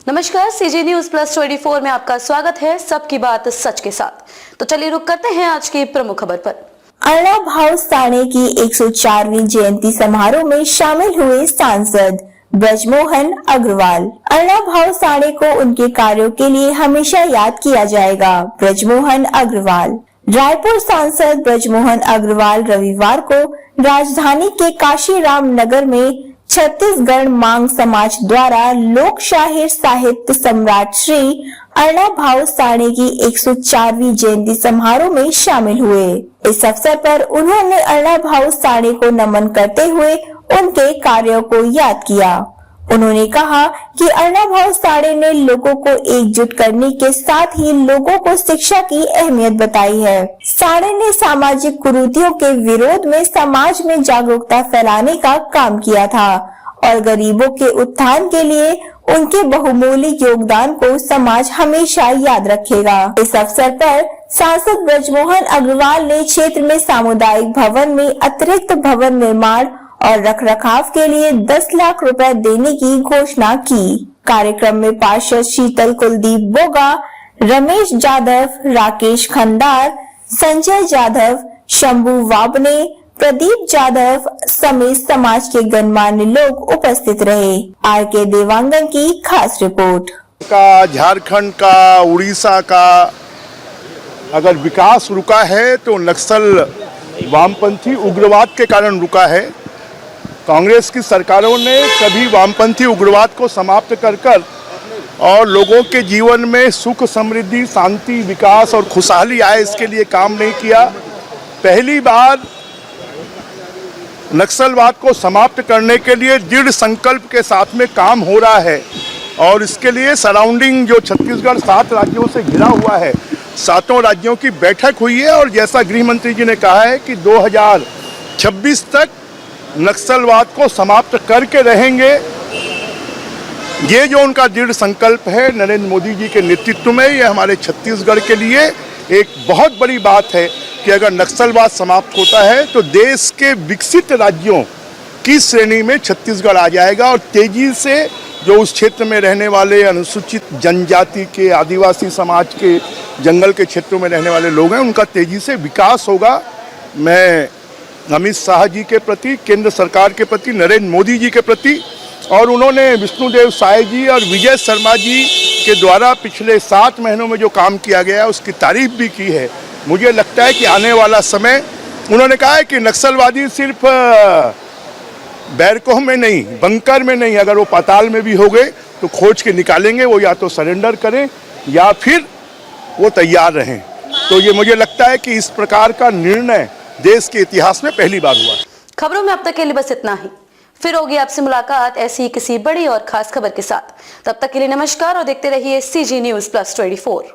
नमस्कार, CG news plus 24 में आपका स्वागत है। सबकी बात सच के साथ। तो चलिए रुक करते हैं आज की प्रमुख खबर पर। अण्णाभाऊ साठे की 104वीं जयंती समारोह में शामिल हुए सांसद ब्रजमोहन अग्रवाल। अण्णाभाऊ साठे को उनके कार्यों के लिए हमेशा याद किया जाएगा। ब्रजमोहन अग्रवाल। रायपुर सांसद ब्रजमोहन अग्रवाल रविवार को राजधानी के काशीराम नगर में छत्तीसगढ़ मांग समाज द्वारा लोक शाहीर साहित्य सम्राट श्री अण्णाभाऊ साठे की 104वीं जयंती समारोह में शामिल हुए। इस अवसर पर उन्होंने अण्णाभाऊ साठे को नमन करते हुए उनके कार्यों को याद किया। उन्होंने कहा कि अण्णाभाऊ साठे ने लोगों को एकजुट करने के साथ ही लोगों को शिक्षा की अहमियत बताई है। साठे ने सामाजिक कुरीतियों के विरोध में समाज में जागरूकता फैलाने का काम किया था और गरीबों के उत्थान के लिए उनके बहुमूल्य योगदान को समाज हमेशा याद रखेगा। इस अवसर पर सांसद ब्रजमोहन अग्रवाल ने क्षेत्र में सामुदायिक भवन में अतिरिक्त भवन निर्माण और रखरखाव के लिए 10 लाख रुपए देने की घोषणा की। कार्यक्रम में पार्षद शीतल कुलदीप बोगा, रमेश जाधव, राकेश खंडार, संजय जाधव, शंभू वाबने, प्रदीप जाधव समेत समाज के गणमान्य लोग उपस्थित रहे। आर के देवांगन की खास रिपोर्ट। झारखंड का, उड़ीसा का अगर विकास रुका है तो नक्सल वामपंथी उग्रवाद के कारण रुका है। कांग्रेस की सरकारों ने कभी वामपंथी उग्रवाद को समाप्त कर और लोगों के जीवन में सुख, समृद्धि, शांति, विकास और खुशहाली आए इसके लिए काम नहीं किया। पहली बार नक्सलवाद को समाप्त करने के लिए दृढ़ संकल्प के साथ में काम हो रहा है और इसके लिए सराउंडिंग जो छत्तीसगढ़ 7 राज्यों से घिरा हुआ है, 7 राज्यों की बैठक हुई है और जैसा गृह मंत्री जी ने कहा है कि 2026 तक नक्सलवाद को समाप्त करके रहेंगे। ये जो उनका दृढ़ संकल्प है नरेंद्र मोदी जी के नेतृत्व में, ये हमारे छत्तीसगढ़ के लिए एक बहुत बड़ी बात है कि अगर नक्सलवाद समाप्त होता है तो देश के विकसित राज्यों की श्रेणी में छत्तीसगढ़ आ जाएगा और तेजी से जो उस क्षेत्र में रहने वाले अनुसूचित जनजाति के, आदिवासी समाज के, जंगल के क्षेत्रों में रहने वाले लोग हैं, उनका तेजी से विकास होगा। मैं अमित शाह जी के प्रति, केंद्र सरकार के प्रति, नरेंद्र मोदी जी के प्रति और उन्होंने विष्णुदेव साय जी और विजय शर्मा जी के द्वारा पिछले 7 महीनों में जो काम किया गया है उसकी तारीफ भी की है। मुझे लगता है कि आने वाला समय, उन्होंने कहा है कि नक्सलवादी सिर्फ बैरकोह में नहीं, बंकर में नहीं, अगर वो पाताल में भी हो गए तो खोज के निकालेंगे। वो या तो सरेंडर करें या फिर वो तैयार रहें। तो ये मुझे लगता है कि इस प्रकार का निर्णय देश के इतिहास में पहली बार हुआ। खबरों में अब तक के लिए बस इतना ही। फिर होगी आपसे मुलाकात ऐसी किसी बड़ी और खास खबर के साथ। तब तक के लिए नमस्कार और देखते रहिए सीजी न्यूज प्लस 24।